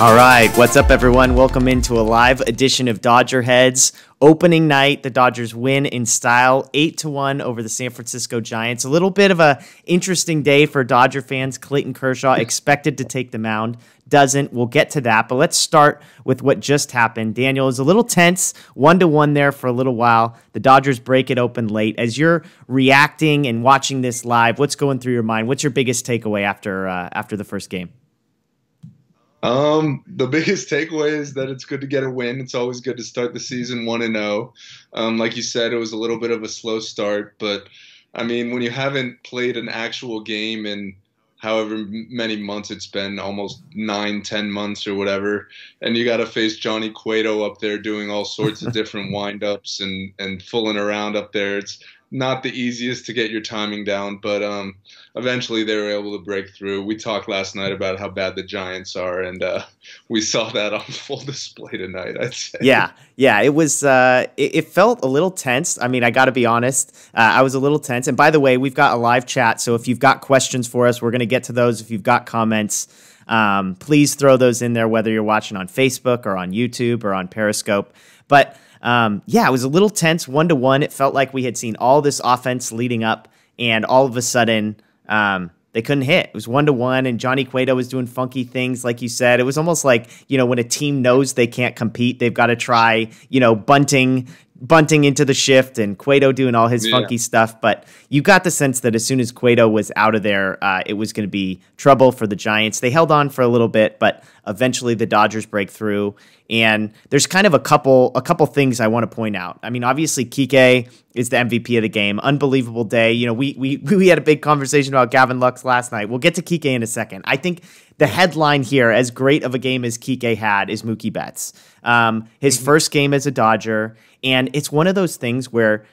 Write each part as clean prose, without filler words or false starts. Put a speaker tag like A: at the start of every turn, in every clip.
A: All right, what's up, everyone? Welcome into a live edition of DodgerHeads. Opening night, the Dodgers win in style, 8-1 over the San Francisco Giants. A little bit of a interesting day for Dodger fans. Clayton Kershaw expected to take the mound, doesn't. We'll get to that, but let's start with what just happened. Daniel, is a little tense, 1-1 there for a little while. The Dodgers break it open late. As you're reacting and watching this live, what's going through your mind? What's your biggest takeaway after the first game?
B: The biggest takeaway is that it's good to get a win. It's always good to start the season 1-0. Like you said, it was a little bit of a slow start, but I mean, when you haven't played an actual game in however many months it's been, almost 9-10 months or whatever, and you got to face Johnny Cueto up there doing all sorts of different windups and fooling around up there. It's not the easiest to get your timing down, but eventually they were able to break through. We talked last night about how bad the Giants are, and we saw that on full display tonight, I'd say.
A: Yeah, it was. It felt a little tense. I mean, I got to be honest. I was a little tense. And by the way, we've got a live chat, so if you've got questions for us, we're going to get to those. If you've got comments, please throw those in there, whether you're watching on Facebook or on YouTube or on Periscope. But it was a little tense, 1-1. It felt like we had seen all this offense leading up, and all of a sudden they couldn't hit. It was 1-1, and Johnny Cueto was doing funky things, like you said. It was almost like, when a team knows they can't compete, they've got to try, bunting into the shift, and Cueto doing all his funky stuff. But you got the sense that as soon as Cueto was out of there, it was going to be trouble for the Giants. They held on for a little bit, but eventually the Dodgers break through. And there's kind of a couple things I want to point out. I mean, obviously Kike is the MVP of the game. Unbelievable day. We had a big conversation about Gavin Lux last night. We'll get to Kike in a second. I think the headline here, as great of a game as Kike had, is Mookie Betts. His first game as a Dodger, and it's one of those things where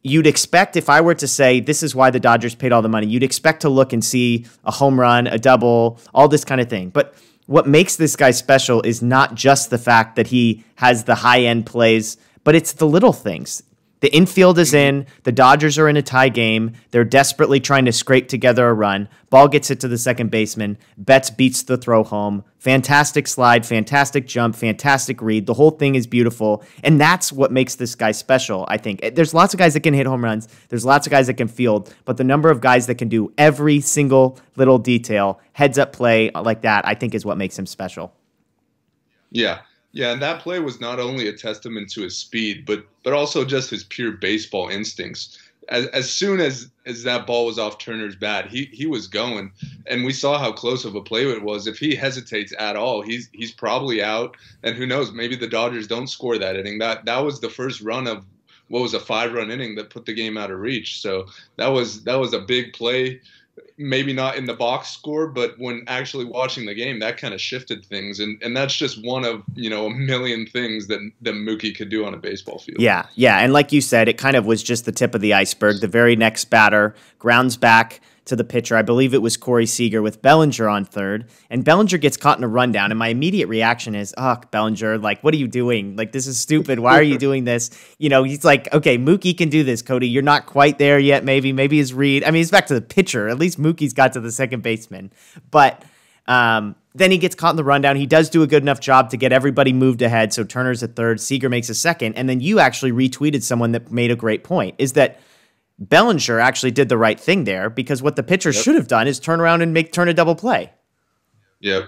A: you'd expect, if I were to say this is why the Dodgers paid all the money, you'd expect to look and see a home run, a double, all this kind of thing. But what makes this guy special is not just the fact that he has the high-end plays, but it's the little things. The infield is in. The Dodgers are in a tie game. They're desperately trying to scrape together a run. Ball gets hit to the second baseman. Betts beats the throw home. Fantastic slide, fantastic jump, fantastic read. The whole thing is beautiful, and that's what makes this guy special, I think. There's lots of guys that can hit home runs. There's lots of guys that can field, but the number of guys that can do every single little detail, heads-up play like that, I think is what makes him special.
B: Yeah, and that play was not only a testament to his speed, but also just his pure baseball instincts. As soon as that ball was off Turner's bat, he was going, and we saw how close of a play it was. If he hesitates at all, he's probably out, and who knows, maybe the Dodgers don't score that inning. That was the first run of what was a 5-run inning that put the game out of reach. So that was a big play. Maybe not in the box score, but when actually watching the game, that kind of shifted things. And that's just one of, a million things that Mookie could do on a baseball field.
A: Yeah. And like you said, it kind of was just the tip of the iceberg. The very next batter grounds back to the pitcher. I believe it was Corey Seager with Bellinger on third, and Bellinger gets caught in a rundown. And my immediate reaction is, Bellinger, like, what are you doing? Like, this is stupid. Why are you doing this? He's like, okay, Mookie can do this, Cody. You're not quite there yet. Maybe his read. I mean, he's back to the pitcher. At least Mookie's got to the second baseman. But then he gets caught in the rundown. He does do a good enough job to get everybody moved ahead. So Turner's at third, Seager makes a second. And then you actually retweeted someone that made a great point, is that Bellinger actually did the right thing there, because what the pitcher should have done is turn around and turn a double play.
B: Yeah,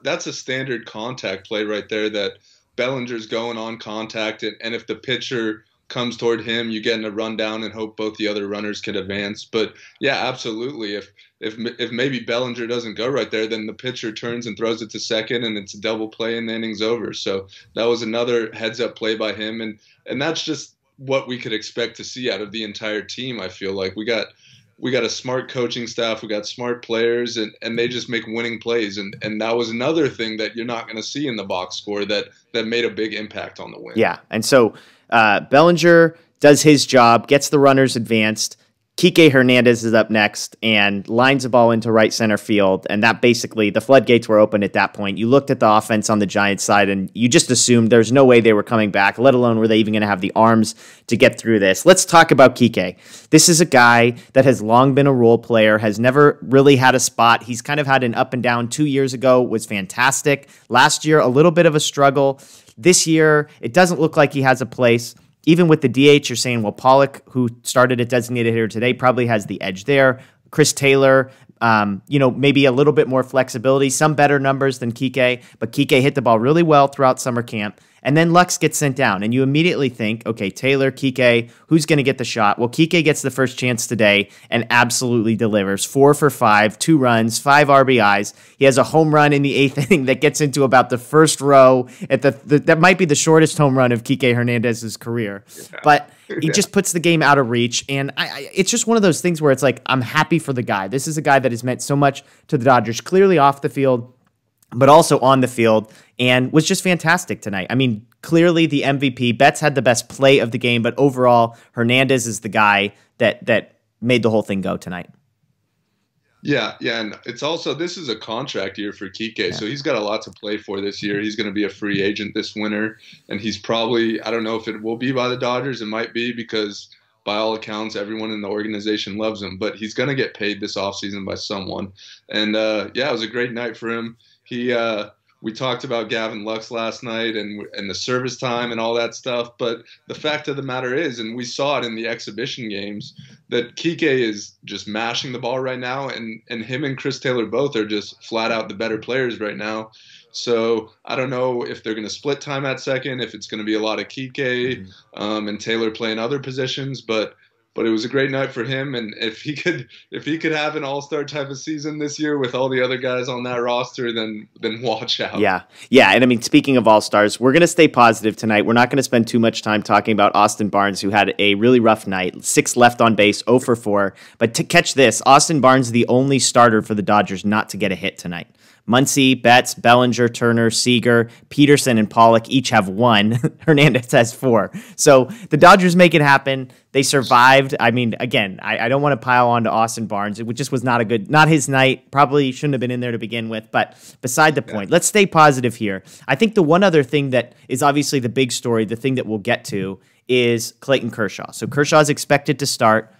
B: that's a standard contact play right there, that Bellinger's going on contact, and if the pitcher comes toward him, you get in a rundown and hope both the other runners can advance. But yeah, absolutely. If maybe Bellinger doesn't go right there, then the pitcher turns and throws it to second, and it's a double play and the inning's over. So that was another heads-up play by him, and that's just what we could expect to see out of the entire team. I feel like we got a smart coaching staff, we got smart players, and they just make winning plays. And that was another thing that you're not going to see in the box score that made a big impact on the win.
A: Yeah, and so Bellinger does his job, gets the runners advanced. Kike Hernandez is up next and lines the ball into right center field. And that basically, the floodgates were open at that point. You looked at the offense on the Giants side and you just assumed there's no way they were coming back, let alone were they even going to have the arms to get through this. Let's talk about Kike. This is a guy that has long been a role player, has never really had a spot. He's kind of had an up and down. 2 years ago was fantastic. Last year, a little bit of a struggle. This year, it doesn't look like he has a place. Even with the DH, you're saying, well, Pollock, who started at designated hitter today, probably has the edge there. Chris Taylor, maybe a little bit more flexibility, some better numbers than Kike, but Kike hit the ball really well throughout summer camp. And then Lux gets sent down, and you immediately think, okay, Taylor, Kike, who's going to get the shot? Well, Kike gets the first chance today and absolutely delivers. 4 for 5, 2 runs, 5 RBIs. He has a home run in the 8th inning that gets into about the first row. That might be the shortest home run of Kike Hernandez's career. Yeah. But he just puts the game out of reach, and it's just one of those things where it's like, I'm happy for the guy. This is a guy that has meant so much to the Dodgers, clearly off the field, but also on the field, and was just fantastic tonight. I mean, clearly the MVP. Betts had the best play of the game, but overall, Hernandez is the guy that made the whole thing go tonight.
B: Yeah, and it's also, this is a contract year for Kike, so he's got a lot to play for this year. He's going to be a free agent this winter, and he's probably, I don't know if it will be by the Dodgers. It might be because by all accounts, everyone in the organization loves him, but he's going to get paid this offseason by someone. And it was a great night for him. We talked about Gavin Lux last night and the service time and all that stuff, but the fact of the matter is, and we saw it in the exhibition games, that Kike is just mashing the ball right now, and him and Chris Taylor both are just flat out the better players right now. So I don't know if they're going to split time at second, if it's going to be a lot of Kike and Taylor playing other positions, but it was a great night for him, and if he could have an all-star type of season this year with all the other guys on that roster, then watch out. Yeah,
A: and I mean, speaking of all-stars, we're going to stay positive tonight. We're not going to spend too much time talking about Austin Barnes, who had a really rough night, 6 left on base, 0 for 4. But to catch this, Austin Barnes, the only starter for the Dodgers not to get a hit tonight. Muncy, Betts, Bellinger, Turner, Seager, Peterson, and Pollock each have 1. Hernandez has 4. So the Dodgers make it happen. They survived. I mean, again, I don't want to pile on to Austin Barnes. It just was not his night. Probably shouldn't have been in there to begin with, but beside the point. Let's stay positive here. I think the one other thing that is obviously the big story, the thing that we'll get to, is Clayton Kershaw. So Kershaw is expected to start.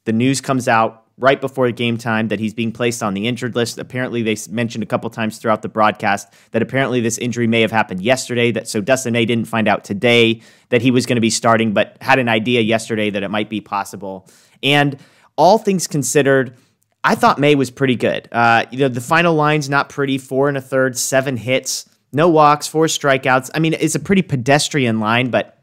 A: The news comes out right before game time that he's being placed on the injured list. Apparently, they mentioned a couple times throughout the broadcast that apparently this injury may have happened yesterday. So Dustin May didn't find out today that he was going to be starting, but had an idea yesterday that it might be possible. And all things considered, I thought May was pretty good. The final line's not pretty. 4 1/3, 7 hits, no walks, 4 strikeouts. I mean, it's a pretty pedestrian line, but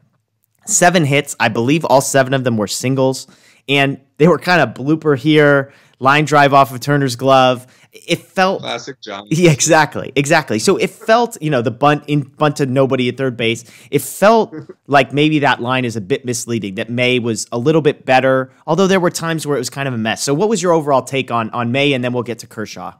A: 7 hits. I believe all 7 of them were singles. And they were kind of blooper here, line drive off of Turner's glove. It felt
B: classic John.
A: Yeah, exactly. So it felt, the bunt to nobody at third base. It felt like maybe that line is a bit misleading, that May was a little bit better, although there were times where it was kind of a mess. So what was your overall take on May, and then we'll get to Kershaw?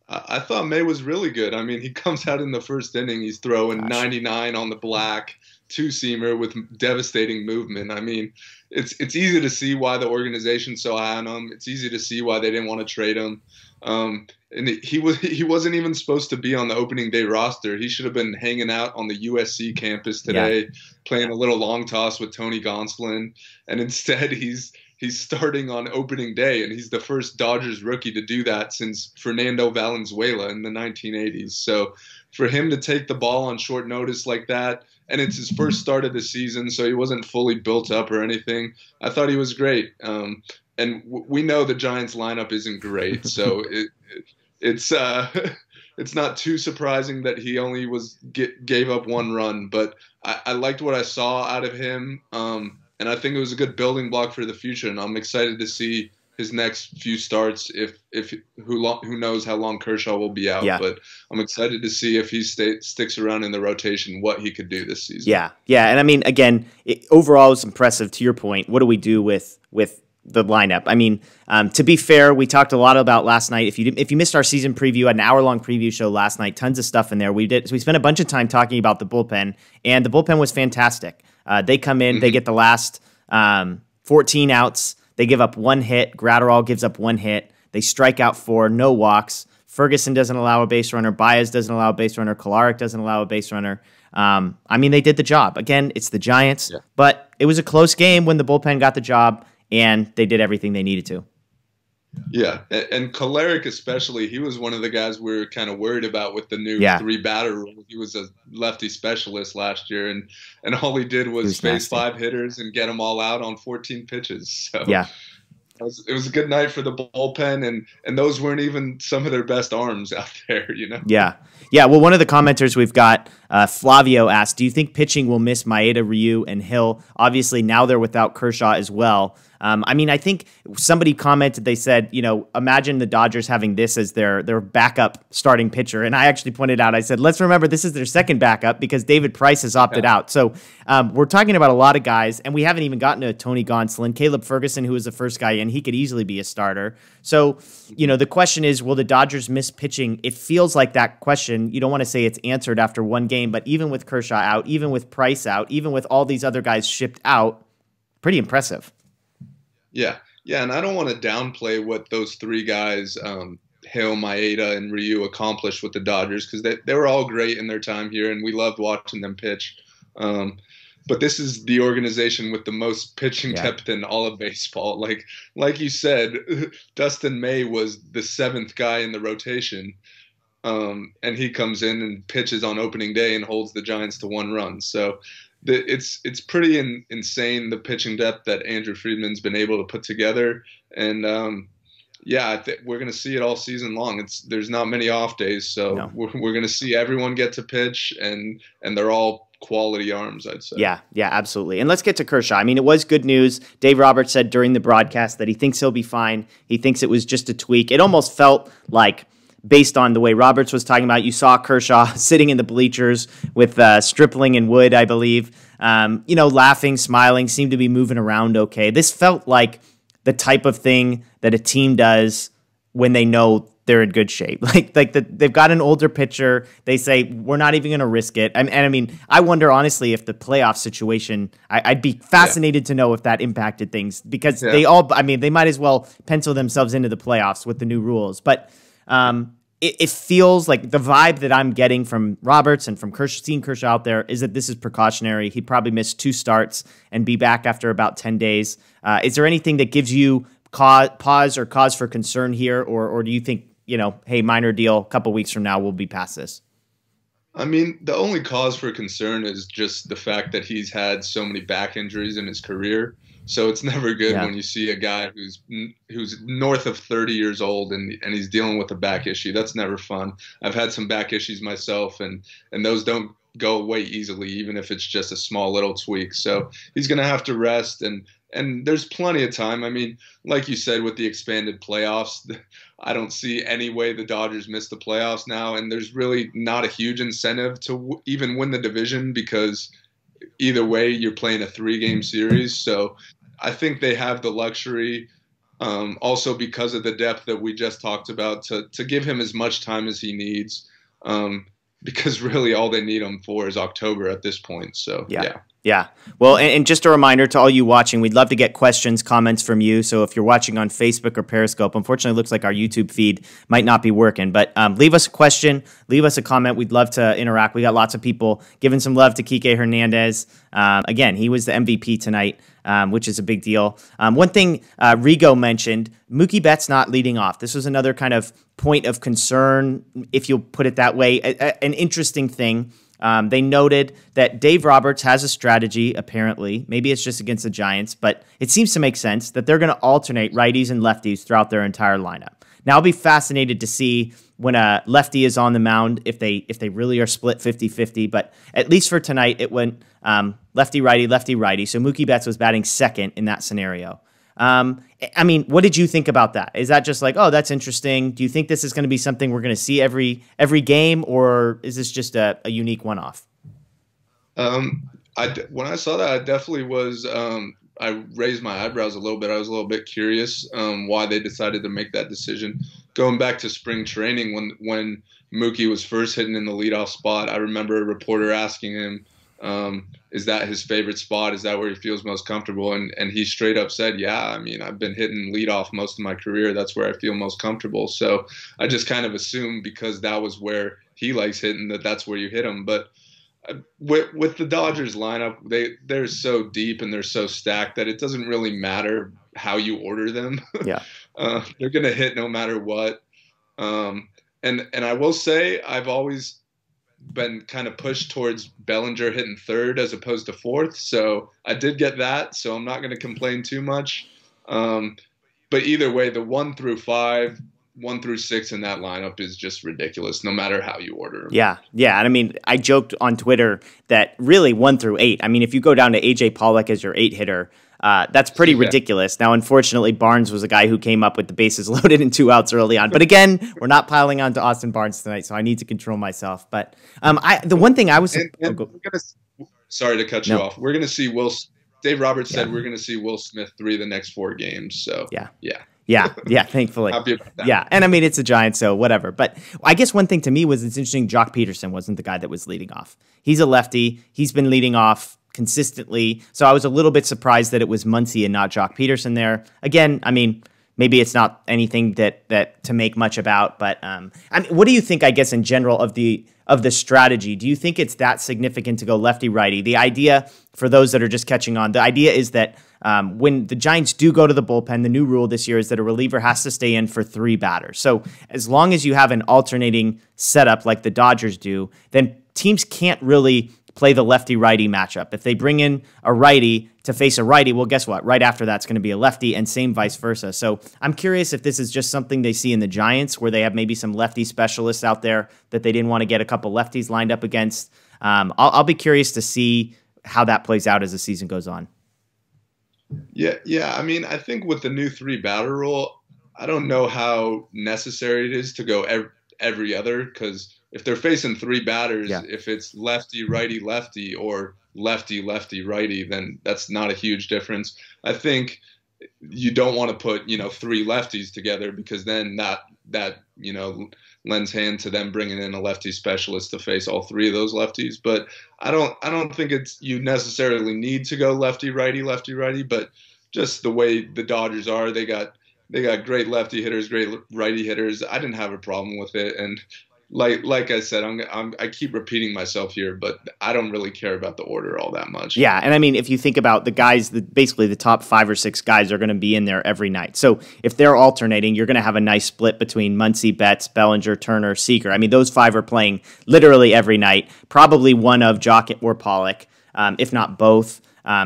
B: I thought May was really good. I mean, he comes out in the first inning, he's throwing 99 on the black, 2-seamer with devastating movement. I mean, it's easy to see why the organization's so high on him. It's easy to see why they didn't want to trade him. And he wasn't even supposed to be on the opening day roster. He should have been hanging out on the USC campus today, playing a little long toss with Tony Gonsolin, and instead he's starting on opening day, and he's the first Dodgers rookie to do that since Fernando Valenzuela in the 1980s. So for him to take the ball on short notice like that, and it's his first start of the season, so he wasn't fully built up or anything, I thought he was great. And we know the Giants lineup isn't great, so it's not too surprising that he only gave up 1 run. But I liked what I saw out of him, and I think it was a good building block for the future. And I'm excited to see his next few starts. Who knows how long Kershaw will be out? Yeah. But I'm excited to see if he sticks around in the rotation, what he could do this season.
A: Yeah, and I mean, again, overall, it's impressive. To your point, what do we do with the lineup? I mean, to be fair, we talked a lot about last night. If you missed our season preview, an hour-long preview show last night, tons of stuff in there. We spent a bunch of time talking about the bullpen, and the bullpen was fantastic. They come in, they get the last 14 outs. They give up 1 hit. Gratterall gives up 1 hit. They strike out 4, no walks. Ferguson doesn't allow a base runner. Baez doesn't allow a base runner. Kolarek doesn't allow a base runner. I mean, they did the job. Again, it's the Giants, but it was a close game when the bullpen got the job, and they did everything they needed to.
B: Yeah, and Kolarek especially, he was one of the guys we were kind of worried about with the new 3-batter rule. He was a lefty specialist last year, and all he did was face 5 hitters and get them all out on 14 pitches. So
A: yeah.
B: It was a good night for the bullpen, and those weren't even some of their best arms out there, you know?
A: Yeah. Yeah, well, one of the commenters we've got, Flavio, asked, do you think pitching will miss Maeda, Ryu, and Hill? Obviously, now they're without Kershaw as well. I mean, I think somebody commented, they said, you know, imagine the Dodgers having this as their backup starting pitcher. And I actually pointed out, I said, let's remember this is their second backup because David Price has opted out. So we're talking about a lot of guys, and we haven't even gotten to Tony Gonsolin, Caleb Ferguson, who was the first guy in. He could easily be a starter. So, you know, the question is, will the Dodgers miss pitching? It feels like that question, you don't want to say it's answered after one game, but even with Kershaw out, even with Price out, even with all these other guys shipped out, pretty impressive.
B: Yeah, and I don't want to downplay what those 3 guys, Hill, Maeda, and Ryu, accomplished with the Dodgers, because they were all great in their time here, and we loved watching them pitch. But this is the organization with the most pitching depth in all of baseball. Like you said, Dustin May was the 7th guy in the rotation, and he comes in and pitches on opening day and holds the Giants to 1 run. So it's pretty insane, the pitching depth that Andrew Friedman's been able to put together, and I think we're going to see it all season long. There's not many off days, so we're going to see everyone get to pitch, and they're all quality arms, I'd say.
A: Yeah, absolutely. And let's get to Kershaw. I mean, it was good news. Dave Roberts said during the broadcast that he thinks he'll be fine. He thinks it was just a tweak. It almost felt like, based on the way Roberts was talking about, you saw Kershaw sitting in the bleachers with Stripling and Wood, I believe, laughing, smiling, seemed to be moving around okay. This felt like the type of thing that a team does when they know they're in good shape. They've got an older pitcher. They say, we're not even going to risk it. And I mean, I wonder, honestly, if the playoff situation, I'd be fascinated to know if that impacted things, because they might as well pencil themselves into the playoffs with the new rules. But it feels like the vibe that I'm getting from Roberts and from seeing Kershaw out there is that this is precautionary. He'd probably miss 2 starts and be back after about 10 days. Is there anything that gives you pause or cause for concern here? Or do you think, hey, minor deal, a couple weeks from now, we'll be past this?
B: I mean, the only cause for concern is just the fact that he's had so many back injuries in his career. So it's never good when you see a guy who's north of 30 years old and he's dealing with a back issue. That's never fun. I've had some back issues myself, and those don't go away easily, even if it's just a small little tweak. So he's going to have to rest, and there's plenty of time. I mean, like you said, with the expanded playoffs, I don't see any way the Dodgers miss the playoffs now, and there's really not a huge incentive to even win the division, because either way you're playing a 3-game series. So I think they have the luxury, also because of the depth that we just talked about, to give him as much time as he needs, because really all they need him for is October at this point. So
A: Yeah. Well, and just a reminder to all you watching, we'd love to get questions, comments from you. So if you're watching on Facebook or Periscope, unfortunately, it looks like our YouTube feed might not be working. But leave us a question, leave us a comment. We'd love to interact. We got lots of people giving some love to Kike Hernandez. Again, he was the MVP tonight, which is a big deal. One thing Rigo mentioned, Mookie Betts not leading off. This was another kind of point of concern, if you'll put it that way, an interesting thing. They noted that Dave Roberts has a strategy, apparently. Maybe it's just against the Giants, but it seems to make sense that they're going to alternate righties and lefties throughout their entire lineup. Now, I'll be fascinated to see when a lefty is on the mound, if they really are split 50-50, but at least for tonight, it went lefty-righty, lefty-righty, so Mookie Betts was batting second in that scenario. I mean, what did you think about that? Is that just like, oh, that's interesting? Do you think this is going to be something we're going to see every game, or is this just a unique one-off?
B: When I saw that, I definitely was. I raised my eyebrows a little bit. I was a little bit curious why they decided to make that decision. Going back to spring training, when Mookie was first hitting in the leadoff spot, I remember a reporter asking him, Is that his favorite spot? Is that where he feels most comfortable? And he straight up said, yeah, I mean, I've been hitting leadoff most of my career. That's where I feel most comfortable. So I just kind of assumed because that was where he likes hitting that's where you hit him. But with the Dodgers lineup, they're so deep and they're so stacked that it doesn't really matter how you order them.
A: Yeah.
B: They're going to hit no matter what. And I will say I've always been kind of pushed towards Bellinger hitting third as opposed to fourth. So I did get that. So I'm not going to complain too much. But either way, the 1 through 5, 1 through 6 in that lineup is just ridiculous, no matter how you order them.
A: Yeah. Yeah. And I mean, I joked on Twitter that really 1 through 8, I mean, if you go down to AJ Pollock as your 8 hitter, that's pretty ridiculous. Now, unfortunately, Barnes was a guy who came up with the bases loaded and 2 outs early on. But again, we're not piling on to Austin Barnes tonight, so I need to control myself. But the one thing I was...
B: sorry to cut you off. We're going to see Dave Roberts said we're going to see Will Smith 3 the next 4 games. So, yeah.
A: Yeah, thankfully.
B: Happy about that.
A: Yeah, and I mean, it's a Giants, so whatever. But I guess one thing to me was it's interesting, Jock Peterson wasn't the guy that was leading off. He's a lefty. He's been leading off consistently. So I was a little bit surprised that it was Muncy and not Jock Peterson there. Again, I mean, maybe it's not anything that to make much about, but I mean, what do you think, I guess, in general of the strategy? Do you think it's that significant to go lefty-righty? The idea, for those that are just catching on, the idea is that when the Giants do go to the bullpen, the new rule this year is that a reliever has to stay in for 3 batters. So as long as you have an alternating setup like the Dodgers do, then teams can't really play the lefty-righty matchup. If they bring in a righty to face a righty, well, guess what? Right after that's going to be a lefty, and same vice versa. So I'm curious if this is just something they see in the Giants, where they have maybe some lefty specialists out there that they didn't want to get a couple lefties lined up against. I'll be curious to see how that plays out as the season goes on.
B: Yeah. I mean, I think with the new 3-batter rule, I don't know how necessary it is to go every other, because if they're facing 3 batters, if it's lefty, righty, lefty, or lefty, lefty, righty, then that's not a huge difference. I think you don't want to put, 3 lefties together, because then that lends hand to them bringing in a lefty specialist to face all 3 of those lefties. But I don't think you necessarily need to go lefty, righty, but just the way the Dodgers are, they got great lefty hitters, great righty hitters. I didn't have a problem with it. And like I said, I keep repeating myself here, but I don't really care about the order all that much.
A: Yeah, and I mean, if you think about the guys, basically the top 5 or 6 guys are going to be in there every night. So if they're alternating, you're going to have a nice split between Muncy, Betts, Bellinger, Turner, Seager. I mean, those 5 are playing literally every night, probably one of Jock or Pollock, if not both.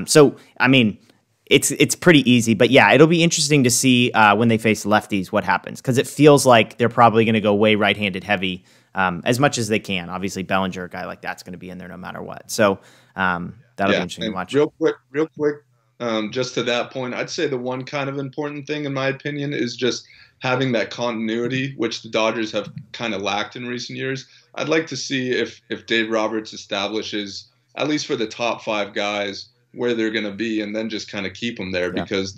A: So, I mean, it's pretty easy. But yeah, it'll be interesting to see when they face lefties what happens, because it feels like they're probably going to go way right-handed heavy as much as they can. Obviously, Bellinger, a guy like that's going to be in there no matter what. So that'll be interesting to watch.
B: Real quick, just to that point, I'd say the one kind of important thing, in my opinion, is just having that continuity, which the Dodgers have kind of lacked in recent years. I'd like to see if Dave Roberts establishes, at least for the top 5 guys, where they're going to be, and then just kind of keep them there, because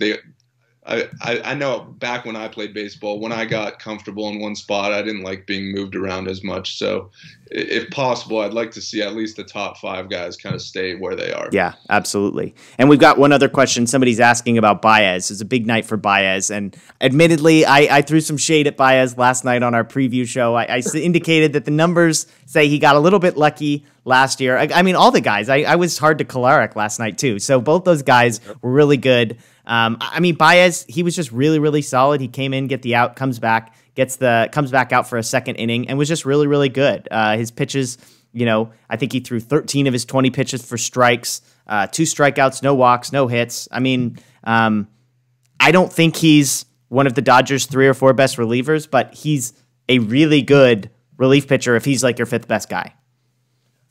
B: I know back when I played baseball, when I got comfortable in one spot, I didn't like being moved around as much. So if possible, I'd like to see at least the top 5 guys kind of stay where they are.
A: Yeah, absolutely. And we've got one other question. Somebody's asking about Baez. It's a big night for Baez. And admittedly, I threw some shade at Baez last night on our preview show. I indicated that the numbers say he got a little bit lucky last year. I mean, all the guys. I was hard to Kolarek last night, too. So both those guys were really good. I mean, Baez, he was just really, really solid. He came in, get the out, comes back out for a second inning, and was just really, really good. His pitches, I think he threw 13 of his 20 pitches for strikes, 2 strikeouts, no walks, no hits. I mean, I don't think he's one of the Dodgers' 3 or 4 best relievers, but he's a really good relief pitcher if he's like your 5th best guy.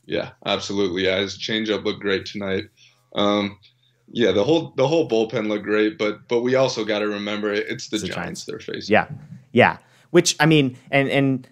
B: Yeah, absolutely. Yeah, his changeup looked great tonight. Yeah, the whole bullpen looked great, but we also got to remember it's the Giants they're facing.
A: Yeah. Which, I mean, and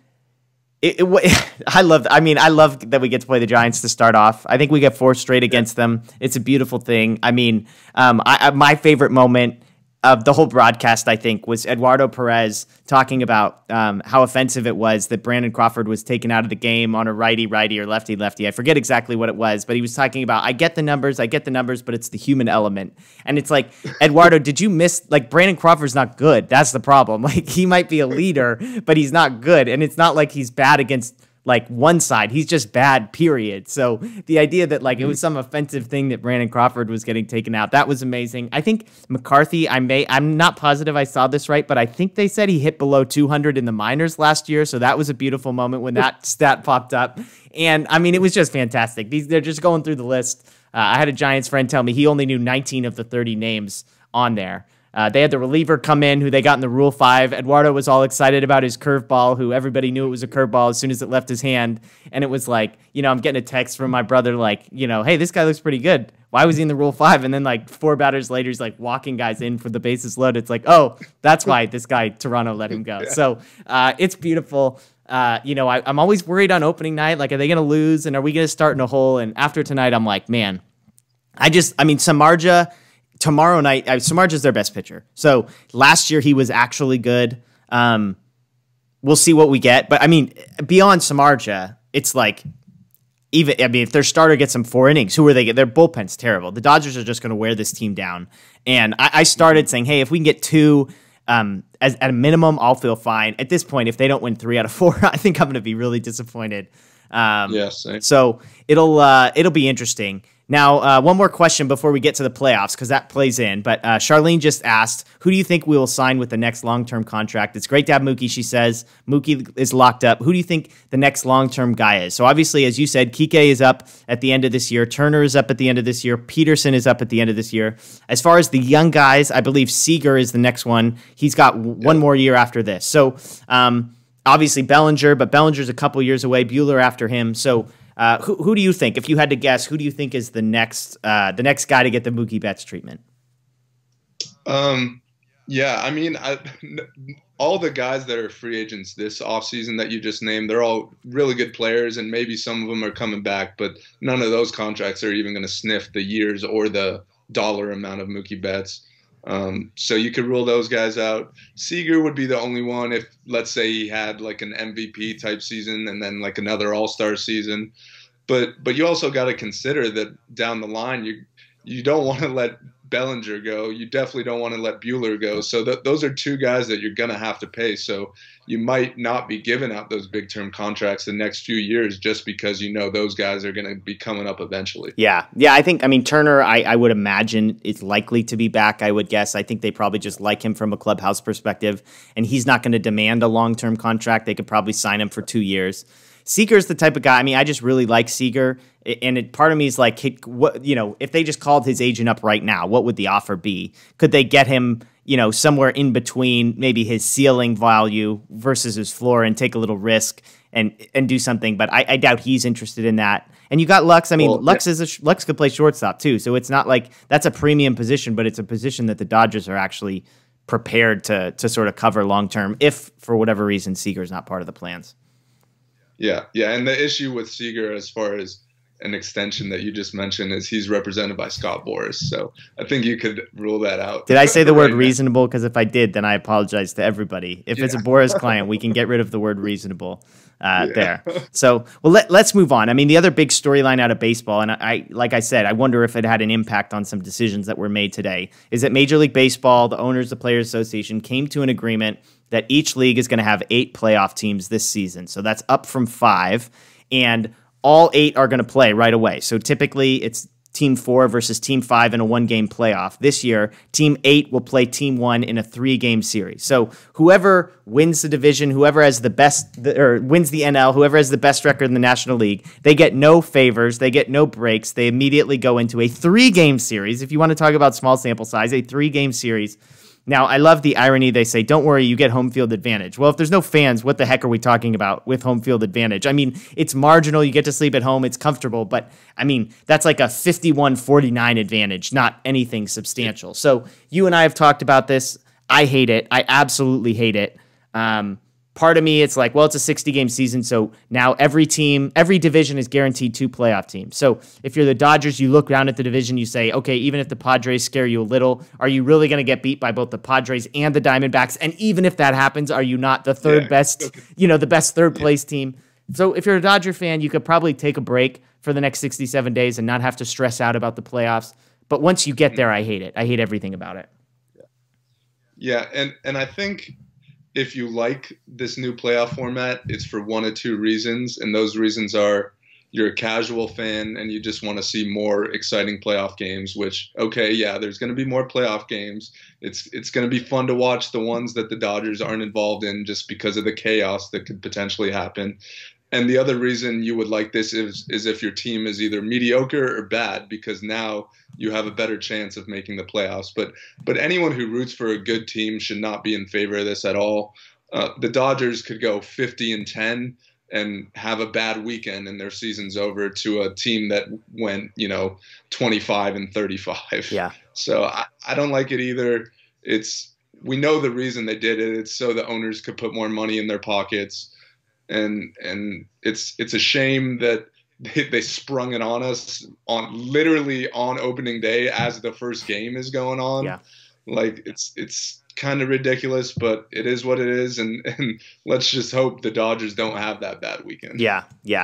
A: I love that we get to play the Giants to start off. I think we get 4 straight against them. It's a beautiful thing. I mean, my favorite moment of the whole broadcast, I think, was Eduardo Perez talking about how offensive it was that Brandon Crawford was taken out of the game on a righty-righty or lefty-lefty. I forget exactly what it was, but he was talking about, I get the numbers, but it's the human element. And it's like, Eduardo, did you miss, like, Brandon Crawford's not good. That's the problem. Like, he might be a leader, but he's not good. And it's not like he's bad against like one side. He's just bad, period. So the idea that like it was some offensive thing that Brandon Crawford was getting taken out, that was amazing. I think McCarthy, I'm not positive I saw this right, but I think they said he hit below 200 in the minors last year. So that was a beautiful moment when that stat popped up. And I mean, it was just fantastic. They're just going through the list. I had a Giants friend tell me he only knew 19 of the 30 names on there. They had the reliever come in who they got in the Rule 5. Eduardo was all excited about his curveball, who everybody knew it was a curveball as soon as it left his hand. And it was like, I'm getting a text from my brother like, hey, this guy looks pretty good. Why was he in the Rule 5? And then like 4 batters later, he's like walking guys in for the bases loaded. It's like, oh, that's why this guy, Toronto, let him go. Yeah. So it's beautiful. I'm always worried on opening night. Like, are they going to lose? And are we going to start in a hole? And after tonight, I'm like, man, Samardzija, tomorrow night, Samardzija's their best pitcher. So last year he was actually good. We'll see what we get. But I mean, beyond Samardzija, it's like, if their starter gets them 4 innings, who are they? Their bullpen's terrible. The Dodgers are just going to wear this team down. And I started saying, hey, if we can get 2, at a minimum, I'll feel fine. At this point, if they don't win 3 out of 4, I think I'm going to be really disappointed. So it'll be interesting. Now, one more question before we get to the playoffs, because that plays in. But Charlene just asked, who do you think we will sign with the next long-term contract? It's great to have Mookie, she says. Mookie is locked up. Who do you think the next long-term guy is? So obviously, as you said, Kike is up at the end of this year. Turner is up at the end of this year. Peterson is up at the end of this year. As far as the young guys, I believe Seager is the next one. He's got one more year after this. So obviously Bellinger, but Bellinger's a couple years away. Buehler after him. So who do you think, if you had to guess, who do you think is the next guy to get the Mookie Betts treatment?
B: All the guys that are free agents this offseason that you just named, they're all really good players, and maybe some of them are coming back, but none of those contracts are even going to sniff the years or the dollar amount of Mookie Betts. So you could rule those guys out. Seager would be the only one if, let's say, he had like an MVP type season and then like another All-Star season. But you also got to consider that down the line, you don't want to let Bellinger go. You definitely don't want to let Buehler go. So those are 2 guys that you're going to have to pay. So you might not be giving out those big term contracts the next few years just because those guys are going to be coming up eventually.
A: Yeah. I think, Turner, I would imagine is likely to be back, I would guess. I think they probably just like him from a clubhouse perspective, and he's not going to demand a long-term contract. They could probably sign him for 2 years. Seager's the type of guy, I just really like Seager, and part of me is like, if they just called his agent up right now, what would the offer be? Could they get him, somewhere in between maybe his ceiling value versus his floor and take a little risk and do something? But I doubt he's interested in that. And you got Lux. Lux could play shortstop too, so it's not like that's a premium position, but it's a position that the Dodgers are actually prepared to sort of cover long term if, for whatever reason, Seager's not part of the plans.
B: Yeah, and the issue with Seager as far as an extension that you just mentioned is he's represented by Scott Boras. So I think you could rule that out.
A: Did I say the word reasonable? Because if I did, then I apologize to everybody. If it's a Boras client, we can get rid of the word reasonable there. So, well, let's move on. The other big storyline out of baseball, and like I said, I wonder if it had an impact on some decisions that were made today, is that Major League Baseball, the owners, the Players Association, came to an agreement that each league is going to have 8 playoff teams this season. So that's up from 5, and all 8 are going to play right away. So typically it's Team 4 versus Team 5 in a 1-game playoff. This year, Team 8 will play Team 1 in a 3-game series. So whoever wins the division, whoever has the best, or wins the NL, whoever has the best record in the National League, they get no favors, they get no breaks. They immediately go into a 3-game series. If you want to talk about small sample size, a 3-game series. Now, I love the irony. They say, don't worry, you get home field advantage. Well, if there's no fans, what the heck are we talking about with home field advantage? It's marginal. You get to sleep at home. It's comfortable. But, that's like a 51-49 advantage, not anything substantial. So you and I have talked about this. I hate it. I absolutely hate it. part of me, it's like, well, it's a 60-game season, so now every division is guaranteed 2 playoff teams. So if you're the Dodgers, you look down at the division, you say, okay, even if the Padres scare you a little, are you really going to get beat by both the Padres and the Diamondbacks? And even if that happens, are you not the third best, the best third place team? So if you're a Dodger fan, you could probably take a break for the next 67 days and not have to stress out about the playoffs. But once you get there, I hate it. I hate everything about it.
B: Yeah, and I think if you like this new playoff format, it's for one of 2 reasons, and those reasons are you're a casual fan and you just want to see more exciting playoff games, which, okay, yeah, there's going to be more playoff games. It's going to be fun to watch the ones that the Dodgers aren't involved in just because of the chaos that could potentially happen. And the other reason you would like this is if your team is either mediocre or bad, because now you have a better chance of making the playoffs. But anyone who roots for a good team should not be in favor of this at all. The Dodgers could go 50-10 and have a bad weekend and their season's over to a team that went, 25-35.
A: Yeah.
B: So I don't like it either. We know the reason they did it. It's so the owners could put more money in their pockets. And it's a shame that they sprung it on us literally on opening day as the first game is going on.
A: Yeah.
B: Like it's kind of ridiculous, but it is what it is. And let's just hope the Dodgers don't have that bad weekend.
A: Yeah,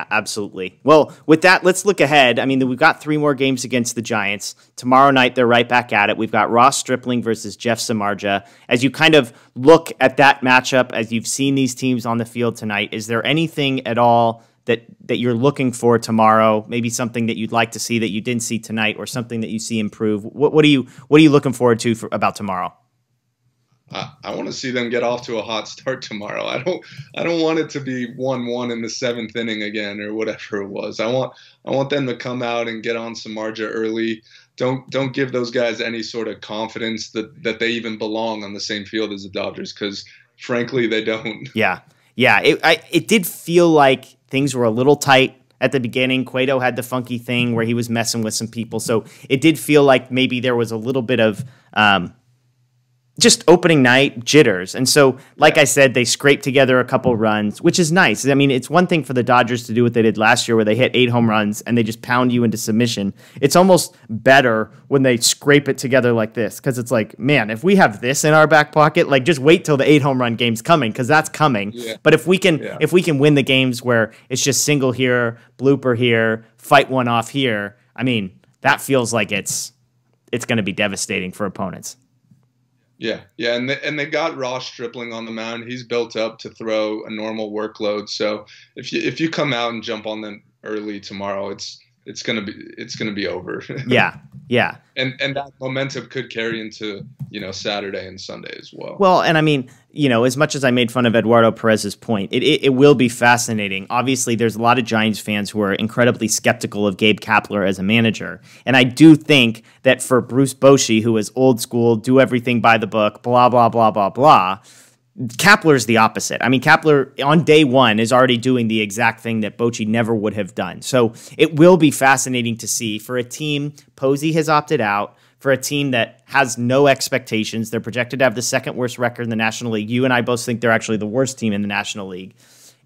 A: absolutely. Well, with that, let's look ahead. I mean, we've got 3 more games against the Giants. Tomorrow night, they're right back at it. We've got Ross Stripling versus Jeff Samardzija. As you kind of look at that matchup, as you've seen these teams on the field tonight, is there anything at all that you're looking for tomorrow? Maybe something that you'd like to see that you didn't see tonight, or something that you see improve? What are you looking forward to about tomorrow?
B: I want to see them get off to a hot start tomorrow. I don't want it to be 1-1 in the 7th inning again or whatever it was. I want them to come out and get on Samardzija early. Don't give those guys any sort of confidence that they even belong on the same field as the Dodgers, because frankly they don't.
A: Yeah. It did feel like things were a little tight at the beginning. Cueto had the funky thing where he was messing with some people, so it did feel like maybe there was a little bit of just opening night jitters. And so, like I said, they scraped together a couple runs, which is nice. I mean, it's one thing for the Dodgers to do what they did last year where they hit 8 home runs and they just pound you into submission. It's almost better when they scrape it together like this, because it's like, man, if we have this in our back pocket, like just wait till the 8 home run game's coming, because that's coming. Yeah. But if we can win the games where it's just single here, blooper here, fight one off here, I mean, that feels like it's going to be devastating for opponents.
B: Yeah, and they got Ross Stripling on the mound. He's built up to throw a normal workload. So if you come out and jump on them early tomorrow, it's gonna be over.
A: Yeah.
B: And that momentum could carry into Saturday and Sunday as well.
A: Well, and I mean, as much as I made fun of Eduardo Perez's point, it will be fascinating. Obviously, there's a lot of Giants fans who are incredibly skeptical of Gabe Kapler as a manager. And I do think that for Bruce Bochy, who is old school, do everything by the book, blah, blah, blah, blah, blah, Kapler's the opposite. I mean, Kapler on day one is already doing the exact thing that Bochy never would have done. So it will be fascinating to see for a team. Posey has opted out. For a team that has no expectations, they're projected to have the 2nd worst record in the National League. You and I both think they're actually the worst team in the National League.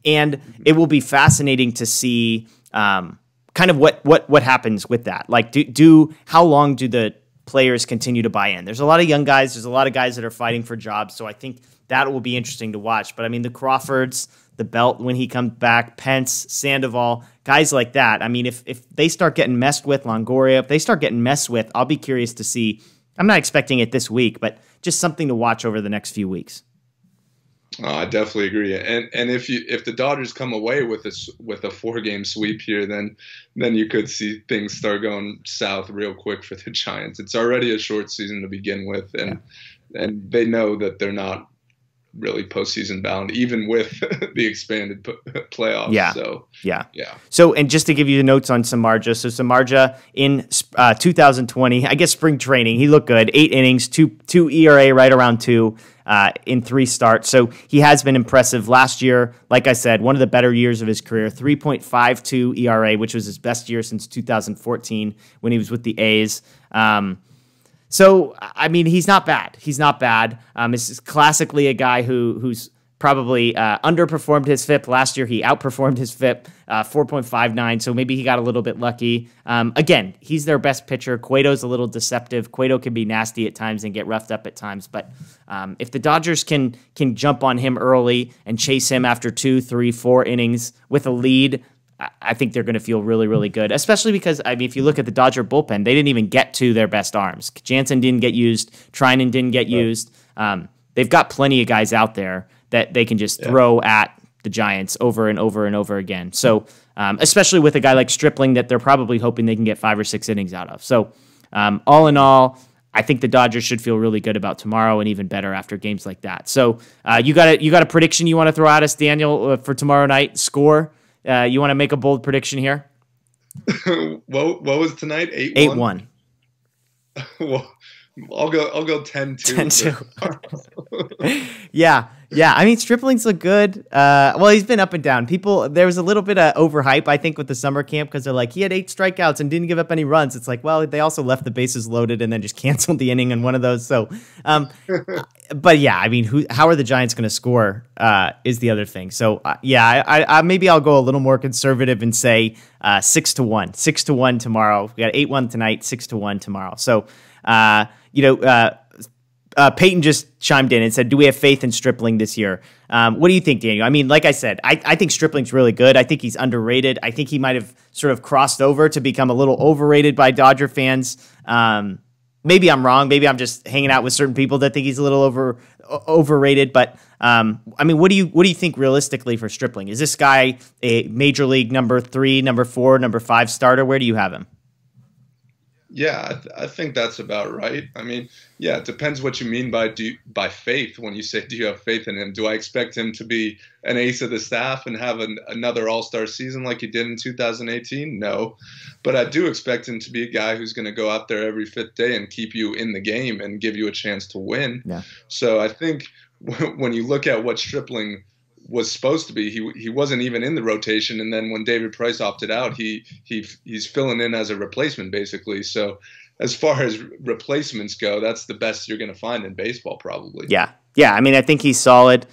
A: And it will be fascinating to see kind of what happens with that. Like, how long do the players continue to buy in? There's a lot of young guys. There's a lot of guys that are fighting for jobs. So I think that will be interesting to watch. But I mean, the Crawfords, the Belt when he comes back, Pence, Sandoval, guys like that. I mean, if they start getting messed with, Longoria, if they start getting messed with, I'll be curious to see. I'm not expecting it this week, but just something to watch over the next few weeks.
B: I definitely agree. And if the Dodgers come away with a 4-game sweep here, then you could see things start going south real quick for the Giants. It's already a short season to begin with, and they know that they're not really postseason bound, even with the expanded playoffs.
A: Yeah.
B: So,
A: yeah. So, and just to give you the notes on Samardzija. So Samardzija in 2020, I guess spring training, he looked good. 8 innings, 2 ERA right around 2 in 3 starts. So he has been impressive. Last year, like I said, one of the better years of his career, 3.52 ERA, which was his best year since 2014 when he was with the A's. So, I mean, he's not bad. This is classically a guy who's probably underperformed his FIP. Last year, he outperformed his FIP, 4.59, so maybe he got a little bit lucky. Again, he's their best pitcher. Cueto's a little deceptive. Cueto can be nasty at times and get roughed up at times, but if the Dodgers can jump on him early and chase him after 2, 3, 4 innings with a lead, I think they're going to feel really, really good, especially because, I mean, if you look at the Dodger bullpen, they didn't even get to their best arms. Jansen didn't get used. Trinan didn't get used. They've got plenty of guys out there that they can just throw at the Giants over and over and over again. So, especially with a guy like Stripling that they're probably hoping they can get 5 or 6 innings out of. So, all in all, I think the Dodgers should feel really good about tomorrow and even better after games like that. So, you got a prediction you want to throw at us, Daniel, for tomorrow night? Score? You want to make a bold prediction here?
B: What was tonight?
A: 8-1.
B: Well, I'll go 10-2.
A: 10-2. Yeah. I mean, Stripling's look good. Well, he's been up and down. There was a little bit of overhype, I think, with the summer camp because they're like, he had 8 strikeouts and didn't give up any runs. It's like, well, they also left the bases loaded and then just canceled the inning in one of those. So, but yeah, I mean, how are the Giants going to score is the other thing. So, I maybe I'll go a little more conservative and say 6-1. 6-1 tomorrow. We got 8-1 tonight, 6-1 tomorrow. So, Peyton just chimed in and said, do we have faith in Stripling this year? What do you think, Daniel? I mean, like I said, I think Stripling's really good. I think he's underrated. I think he might have sort of crossed over to become a little overrated by Dodger fans. Maybe I'm wrong. Maybe I'm just hanging out with certain people that think he's a little overrated. But I mean, what do you think realistically for Stripling? Is this guy a major league number 3, number 4, number 5 starter? Where do you have him?
B: Yeah, I think that's about right. I mean, yeah, it depends what you mean by faith when you say, do you have faith in him? Do I expect him to be an ace of the staff and have another all-star season like he did in 2018? No. But I do expect him to be a guy who's going to go out there every 5th day and keep you in the game and give you a chance to win. Yeah. So I think when you look at what Stripling was supposed to be, he wasn't even in the rotation, and then when David Price opted out, he's filling in as a replacement basically. So as far as replacements go, that's the best you're going to find in baseball probably. Yeah.
A: I mean, I think he's solid.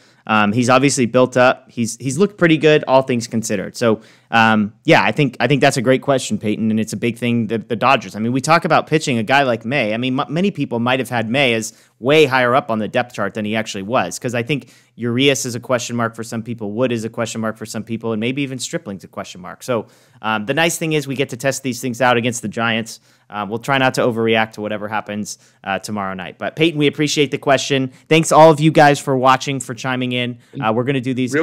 A: He's obviously built up. He's looked pretty good, all things considered. So, I think that's a great question, Peyton, and it's a big thing that the Dodgers. I mean, we talk about pitching a guy like May. I mean, many people might have had May as way higher up on the depth chart than he actually was, because I think Urias is a question mark for some people, Wood is a question mark for some people, and maybe even Stripling's a question mark. So, the nice thing is we get to test these things out against the Giants. We'll try not to overreact to whatever happens tomorrow night. But Peyton, we appreciate the question. Thanks all of you guys for watching, for chiming in. We're going to do these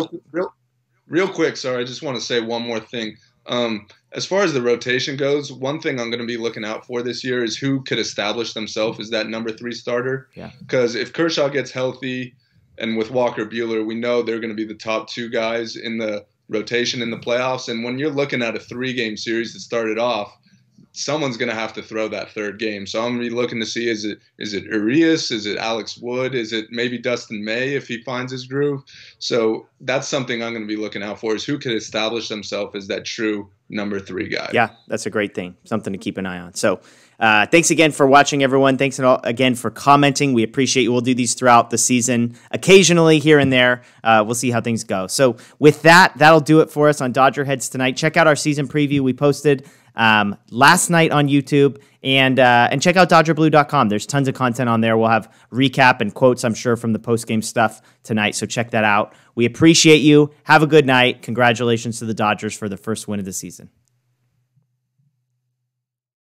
B: real quick. Sorry, I just want to say one more thing. As far as the rotation goes, one thing I'm going to be looking out for this year is who could establish themselves as that number 3 starter. Yeah. Because if Kershaw gets healthy, and with Walker Buehler, we know they're going to be the top 2 guys in the rotation in the playoffs. And when you're looking at a 3-game series that started off, someone's going to have to throw that 3rd game. So I'm going to be looking to see, is it Urias? Is it Alex Wood? Is it maybe Dustin May if he finds his groove? So that's something I'm going to be looking out for, is who could establish themselves as that true number 3 guy.
A: Yeah, that's a great thing. Something to keep an eye on. So thanks again for watching, everyone. Thanks again for commenting. We appreciate you. We'll do these throughout the season, occasionally here and there. We'll see how things go. So with that'll do it for us on Dodger Heads tonight. Check out our season preview we posted last night on YouTube, and check out DodgerBlue.com. There's tons of content on there. We'll have recap and quotes, I'm sure, from the post-game stuff tonight, so check that out. We appreciate you. Have a good night. Congratulations to the Dodgers for the first win of the season.